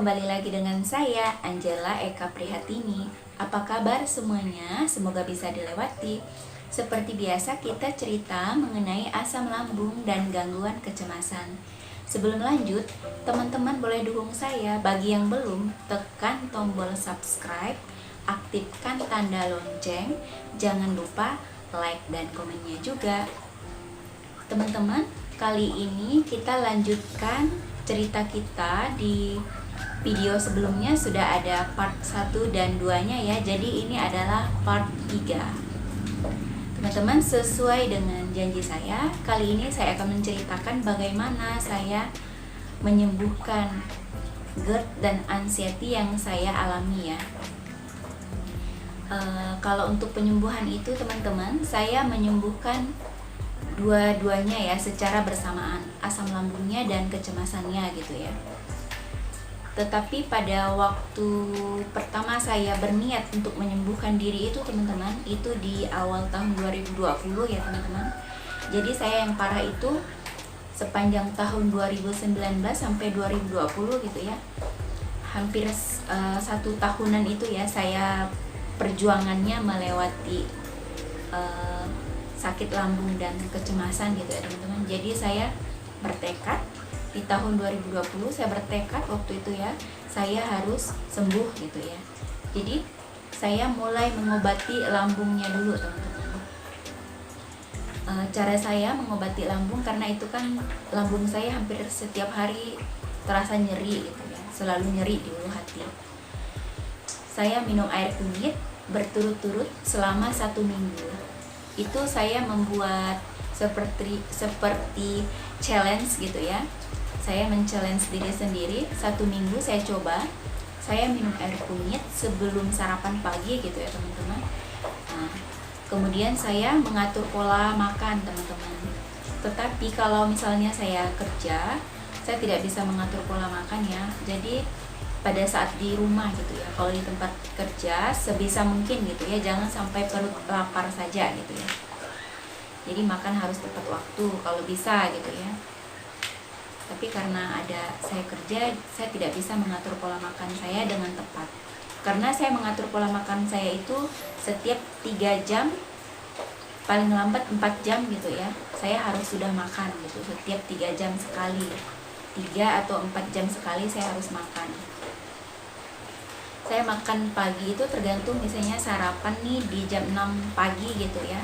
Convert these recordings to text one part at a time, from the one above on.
kembali lagi dengan saya, Angela Eka Prihatini. Apa kabar semuanya? Semoga bisa dilewati. Seperti biasa kita cerita mengenai asam lambung dan gangguan kecemasan. Sebelum lanjut, teman-teman boleh dukung saya. Bagi yang belum, tekan tombol subscribe, aktifkan tanda lonceng, jangan lupa like dan komennya juga. Teman-teman, kali ini kita lanjutkan cerita kita. Di video sebelumnya sudah ada part 1 dan 2-nya ya. Jadi ini adalah part 3. Teman-teman, sesuai dengan janji saya, kali ini saya akan menceritakan bagaimana saya menyembuhkan GERD dan anxiety yang saya alami ya. Kalau untuk penyembuhan itu teman-teman, saya menyembuhkan dua-duanya ya secara bersamaan, asam lambungnya dan kecemasannya gitu ya. Tetapi pada waktu pertama saya berniat untuk menyembuhkan diri itu teman-teman, itu di awal tahun 2020 ya teman-teman. Jadi saya yang parah itu sepanjang tahun 2019 sampai 2020 gitu ya. Hampir 1 tahunan itu ya saya perjuangannya melewati sakit lambung dan kecemasan gitu ya teman-teman. Jadi saya bertekad di tahun 2020, saya bertekad waktu itu ya, saya harus sembuh gitu ya. Jadi saya mulai mengobati lambungnya dulu teman-teman. Cara saya mengobati lambung, karena itu kan lambung saya hampir setiap hari terasa nyeri gitu ya, selalu nyeri di ulu hati. Saya minum air kunyit berturut-turut selama 1 minggu. Itu saya membuat seperti challenge gitu ya. Saya men-challenge diri sendiri. 1 minggu saya coba, saya minum air kunyit sebelum sarapan pagi gitu ya teman-teman. Nah, kemudian saya mengatur pola makan teman-teman. Tetapi kalau misalnya saya kerja, saya tidak bisa mengatur pola makan ya. Jadi pada saat di rumah gitu ya, kalau di tempat kerja sebisa mungkin gitu ya, jangan sampai perut lapar saja gitu ya. Jadi makan harus tepat waktu kalau bisa gitu ya. Tapi karena ada saya kerja, saya tidak bisa mengatur pola makan saya dengan tepat. Karena saya mengatur pola makan saya itu setiap 3 jam, paling lambat 4 jam gitu ya, saya harus sudah makan gitu. Setiap 3 jam sekali, 3 atau 4 jam sekali saya harus makan. Saya makan pagi itu tergantung, misalnya sarapan nih di jam 6 pagi gitu ya.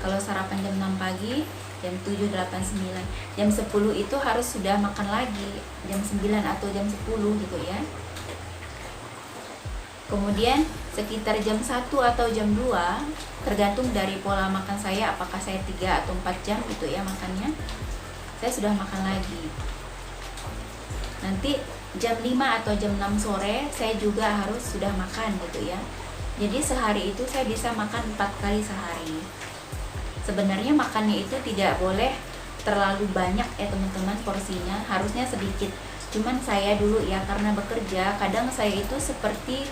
Kalau sarapan jam 6 pagi, jam 7, 8, 9, jam 10 itu harus sudah makan lagi, jam 9 atau jam 10 gitu ya. Kemudian sekitar jam 1 atau jam 2, tergantung dari pola makan saya, apakah saya 3 atau 4 jam gitu ya makannya, saya sudah makan lagi. Nanti jam 5 atau jam 6 sore saya juga harus sudah makan gitu ya. Jadi sehari itu saya bisa makan 4 kali sehari. Sebenarnya makannya itu tidak boleh terlalu banyak ya teman-teman, porsinya harusnya sedikit. Cuman saya dulu ya, karena bekerja, kadang saya itu seperti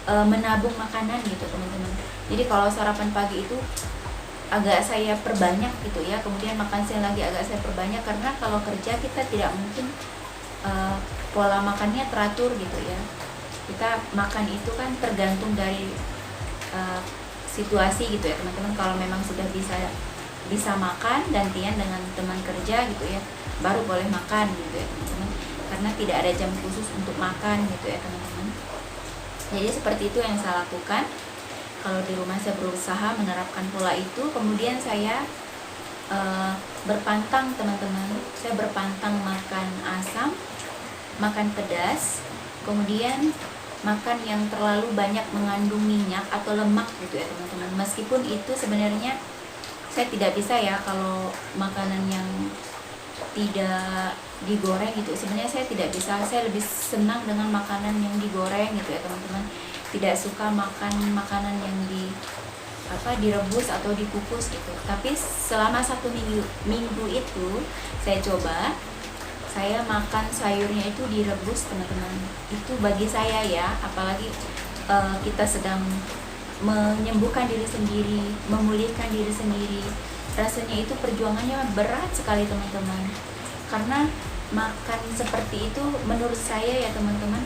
menabung makanan gitu teman-teman. Jadi kalau sarapan pagi itu agak saya perbanyak gitu ya, kemudian makan siang lagi agak saya perbanyak, karena kalau kerja kita tidak mungkin pola makannya teratur gitu ya. Kita makan itu kan tergantung dari situasi gitu ya teman-teman. Kalau memang sudah bisa makan gantian dengan teman kerja gitu ya, baru boleh makan gitu ya teman-teman, karena tidak ada jam khusus untuk makan gitu ya teman-teman. Jadi seperti itu yang saya lakukan. Kalau di rumah saya berusaha menerapkan pola itu. Kemudian saya berpantang teman-teman, saya berpantang makan asam, makan pedas, kemudian makan yang terlalu banyak mengandung minyak atau lemak gitu ya teman-teman. Meskipun itu sebenarnya saya tidak bisa ya, kalau makanan yang tidak digoreng gitu, sebenarnya saya tidak bisa. Saya lebih senang dengan makanan yang digoreng gitu ya teman-teman. Tidak suka makan makanan yang direbus atau dikukus gitu. Tapi selama 1 minggu itu saya coba, saya makan sayurnya itu direbus teman-teman. Itu bagi saya ya, apalagi kita sedang menyembuhkan diri sendiri, memulihkan diri sendiri, rasanya itu perjuangannya berat sekali teman-teman. Karena makan seperti itu menurut saya ya teman-teman,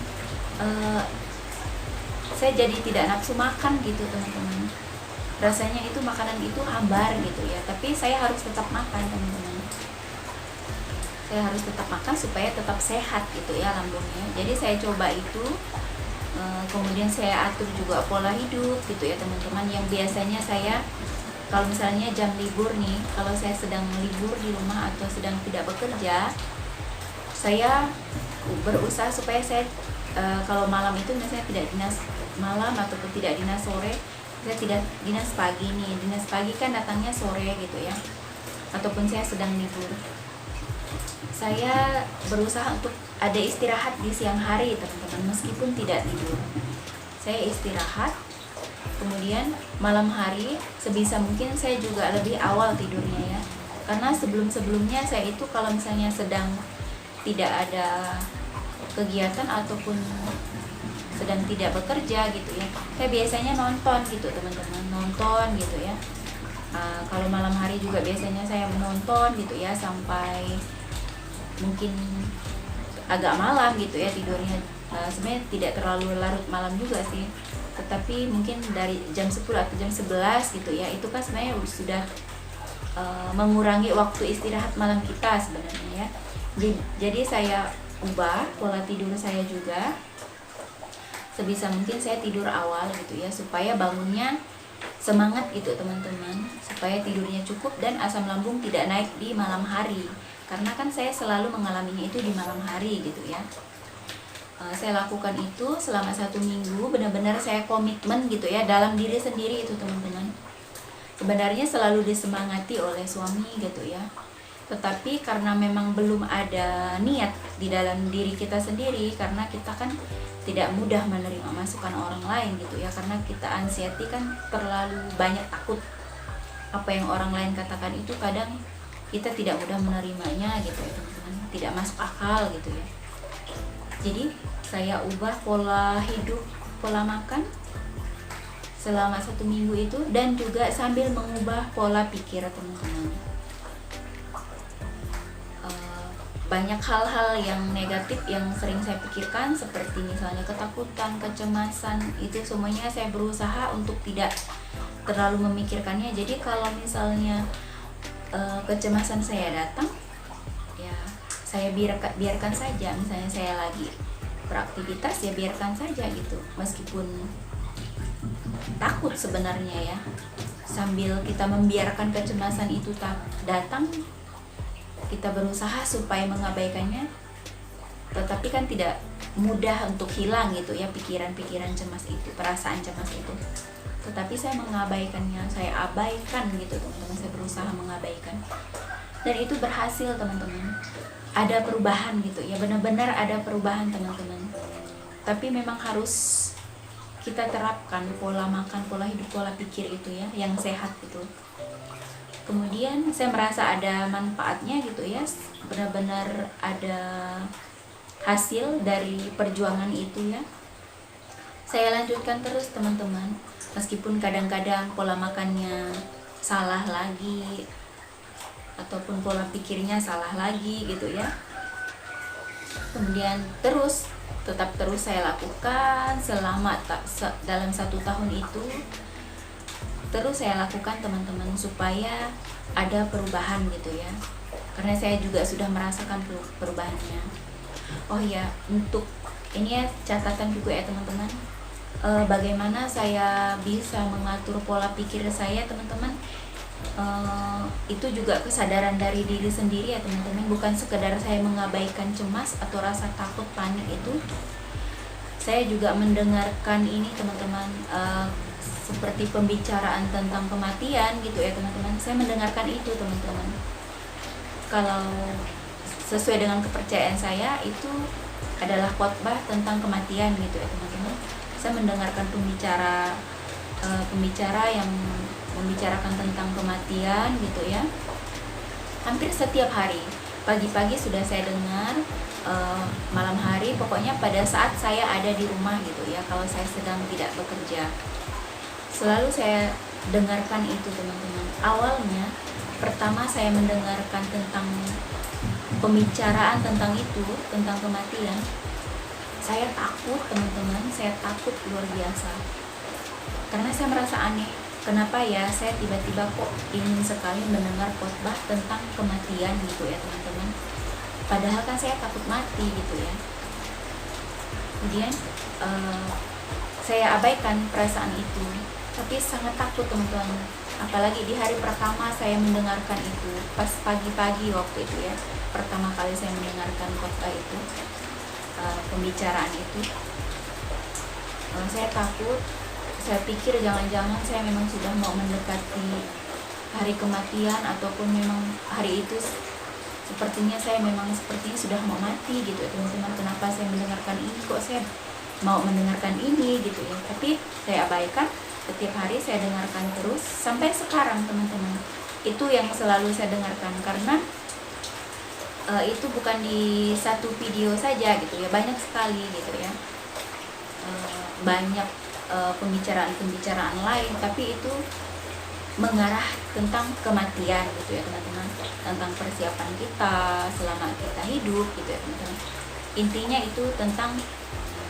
saya jadi tidak nafsu makan gitu teman-teman. Rasanya itu makanan itu hambar gitu ya, tapi saya harus tetap makan teman-teman. Saya harus tetap makan supaya tetap sehat gitu ya lambungnya. Jadi saya coba itu, kemudian saya atur juga pola hidup gitu ya teman-teman. Yang biasanya saya kalau misalnya jam libur nih, kalau saya sedang libur di rumah atau sedang tidak bekerja, saya berusaha supaya saya kalau malam itu misalnya tidak dinas malam ataupun tidak dinas sore, saya tidak dinas pagi nih. Dinas pagi kan datangnya sore gitu ya, ataupun saya sedang libur, saya berusaha untuk ada istirahat di siang hari teman-teman, meskipun tidak tidur. Saya istirahat, kemudian malam hari sebisa mungkin saya juga lebih awal tidurnya ya, karena sebelum-sebelumnya saya itu kalau misalnya sedang tidak ada kegiatan ataupun sedang tidak bekerja gitu ya, saya biasanya nonton gitu teman-teman, nonton gitu ya. Kalau malam hari juga biasanya saya menonton gitu ya, sampai mungkin agak malam gitu ya tidurnya. Sebenarnya tidak terlalu larut malam juga sih, tetapi mungkin dari jam 10 atau jam 11 gitu ya, itu kan sebenarnya sudah mengurangi waktu istirahat malam kita sebenarnya ya. Jadi saya ubah pola tidur saya juga, sebisa mungkin saya tidur awal gitu ya, supaya bangunnya semangat gitu teman-teman, supaya tidurnya cukup dan asam lambung tidak naik di malam hari, karena kan saya selalu mengalaminya itu di malam hari gitu ya. Saya lakukan itu selama 1 minggu, benar-benar saya komitmen gitu ya dalam diri sendiri itu teman-teman. Sebenarnya selalu disemangati oleh suami gitu ya, tetapi karena memang belum ada niat di dalam diri kita sendiri, karena kita kan tidak mudah menerima masukan orang lain gitu ya, karena kita anxiety kan terlalu banyak takut apa yang orang lain katakan, itu kadang kita tidak mudah menerimanya gitu ya teman-teman, tidak masuk akal gitu ya. Jadi saya ubah pola hidup, pola makan selama 1 minggu itu, dan juga sambil mengubah pola pikir teman-teman. Banyak hal-hal yang negatif yang sering saya pikirkan, seperti misalnya ketakutan, kecemasan, itu semuanya saya berusaha untuk tidak terlalu memikirkannya. Jadi kalau misalnya kecemasan saya datang, ya saya biarkan saja. Misalnya saya lagi beraktivitas, ya biarkan saja gitu, meskipun takut sebenarnya ya. Sambil kita membiarkan kecemasan itu datang, kita berusaha supaya mengabaikannya, tetapi kan tidak mudah untuk hilang gitu ya pikiran-pikiran cemas itu, perasaan cemas itu. Tetapi saya mengabaikannya, saya abaikan gitu teman-teman, saya berusaha mengabaikan, dan itu berhasil teman-teman. Ada perubahan gitu ya, benar-benar ada perubahan teman-teman. Tapi memang harus kita terapkan pola makan, pola hidup, pola pikir itu ya, yang sehat gitu. Kemudian saya merasa ada manfaatnya gitu ya, benar-benar ada hasil dari perjuangan itu ya. Saya lanjutkan terus teman-teman, meskipun kadang-kadang pola makannya salah lagi, ataupun pola pikirnya salah lagi gitu ya. Kemudian tetap terus saya lakukan selama dalam 1 tahun itu. Terus saya lakukan teman-teman, supaya ada perubahan gitu ya, karena saya juga sudah merasakan perubahannya. Oh ya, untuk ini ya catatan juga ya teman-teman, bagaimana saya bisa mengatur pola pikir saya teman-teman. Itu juga kesadaran dari diri sendiri ya teman-teman, bukan sekedar saya mengabaikan cemas atau rasa takut, panik itu. Saya juga mendengarkan ini teman-teman, seperti pembicaraan tentang kematian gitu ya teman-teman. Saya mendengarkan itu teman-teman. Kalau sesuai dengan kepercayaan saya, itu adalah khotbah tentang kematian gitu ya teman-teman. Saya mendengarkan pembicara yang membicarakan tentang kematian gitu ya, hampir setiap hari. Pagi-pagi sudah saya dengar, malam hari, pokoknya pada saat saya ada di rumah gitu ya, kalau saya sedang tidak bekerja, selalu saya dengarkan itu teman-teman. Awalnya pertama saya mendengarkan tentang pembicaraan tentang itu, tentang kematian, Saya takut teman-teman, saya takut luar biasa. Karena saya merasa aneh, kenapa ya saya tiba-tiba kok ingin sekali mendengar khotbah tentang kematian gitu ya teman-teman. Padahal kan saya takut mati gitu ya. Kemudian saya abaikan perasaan itu, tapi sangat takut teman-teman. Apalagi di hari pertama saya mendengarkan itu, pas pagi-pagi waktu itu ya, pertama kali saya mendengarkan khotbah itu, pembicaraan itu, saya takut. Saya pikir jangan-jangan saya memang sudah mau mendekati hari kematian, ataupun memang hari itu sepertinya saya memang sepertinya sudah mau mati gitu ya teman-teman. Kenapa saya mendengarkan ini, kok saya mau mendengarkan ini gitu ya. Tapi saya abaikan, setiap hari saya dengarkan terus sampai sekarang teman-teman. Itu yang selalu saya dengarkan, karena itu bukan di satu video saja gitu ya, banyak sekali gitu ya, banyak pembicaraan-pembicaraan lain, tapi itu mengarah tentang kematian gitu ya teman-teman, tentang persiapan kita selama kita hidup gitu ya teman-teman. Intinya itu tentang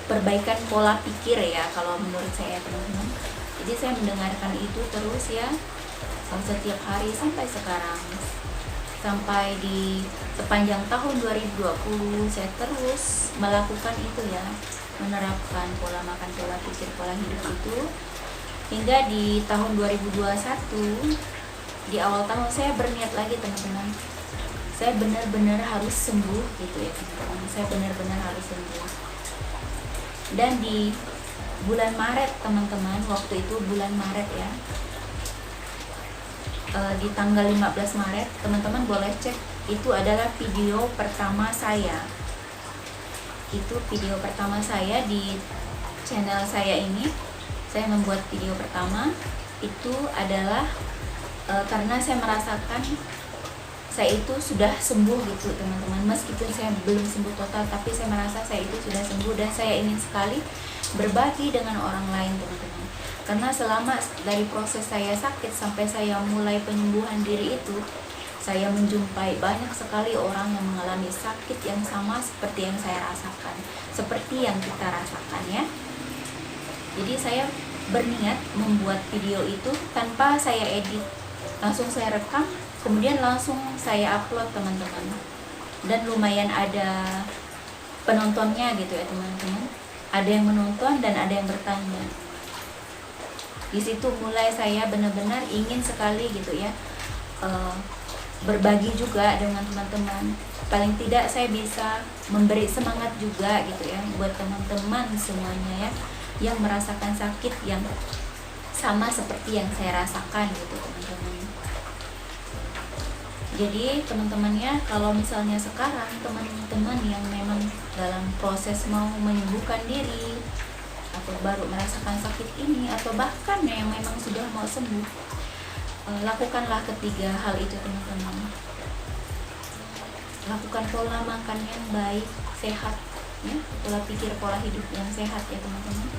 perbaikan pola pikir ya kalau menurut saya teman-teman. Jadi saya mendengarkan itu terus ya setiap hari sampai sekarang, sampai di sepanjang tahun 2020 saya terus melakukan itu ya, menerapkan pola makan, pola pikir, pola hidup itu, hingga di tahun 2021 di awal tahun saya berniat lagi teman-teman, saya benar-benar harus sembuh gitu ya teman-teman, saya benar-benar harus sembuh. Dan di bulan Maret teman-teman, waktu itu bulan Maret ya, di tanggal 15 Maret teman-teman boleh cek, itu adalah video pertama saya. Itu video pertama saya di channel saya ini. Saya membuat video pertama itu adalah karena saya merasakan saya itu sudah sembuh gitu teman-teman. Meskipun saya belum sembuh total, tapi saya merasa saya itu sudah sembuh, dan saya ingin sekali berbagi dengan orang lain teman-teman. Karena selama dari proses saya sakit sampai saya mulai penyembuhan diri itu, saya menjumpai banyak sekali orang yang mengalami sakit yang sama seperti yang saya rasakan, seperti yang kita rasakan ya. Jadi saya berniat membuat video itu tanpa saya edit, langsung saya rekam, kemudian langsung saya upload teman-teman. Dan lumayan ada penontonnya gitu ya teman-teman. Ada yang menonton dan ada yang bertanya. Di situ mulai saya benar-benar ingin sekali gitu ya, berbagi juga dengan teman-teman. Paling tidak saya bisa memberi semangat juga gitu ya buat teman-teman semuanya ya, yang merasakan sakit yang sama seperti yang saya rasakan gitu teman-teman. Jadi teman-temannya, kalau misalnya sekarang teman-teman yang memang dalam proses mau menyembuhkan diri, atau baru merasakan sakit ini, atau bahkan yang memang sudah mau sembuh, lakukanlah ketiga hal itu teman-teman. Lakukan pola makan yang baik, sehat ya, pola pikir, pola hidup yang sehat ya teman-teman.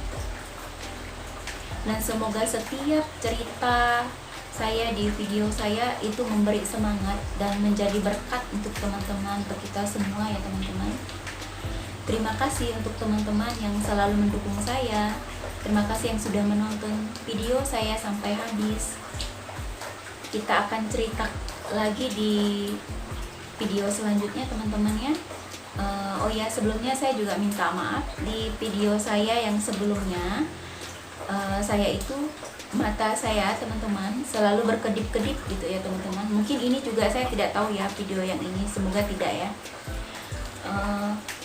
Dan semoga setiap cerita saya di video saya itu memberi semangat dan menjadi berkat untuk teman-teman, untuk kita semua ya teman-teman. Terima kasih untuk teman-teman yang selalu mendukung saya. Terima kasih yang sudah menonton video saya sampai habis. Kita akan cerita lagi di video selanjutnya teman-teman ya. Oh ya, sebelumnya saya juga minta maaf, di video saya yang sebelumnya saya itu mata saya teman-teman selalu berkedip-kedip gitu ya teman-teman. Mungkin ini juga saya tidak tahu ya, video yang ini semoga tidak ya.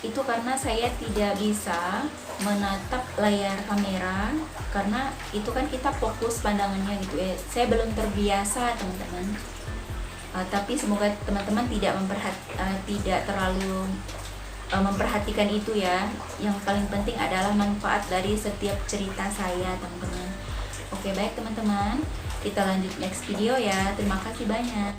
Itu karena saya tidak bisa menatap layar kamera, karena itu kan kita fokus pandangannya gitu ya. Saya belum terbiasa teman-teman. Tapi semoga teman-teman tidak terlalu memperhatikan itu ya. Yang paling penting adalah manfaat dari setiap cerita saya teman-teman. Oke, baik teman-teman, kita lanjut next video ya. Terima kasih banyak.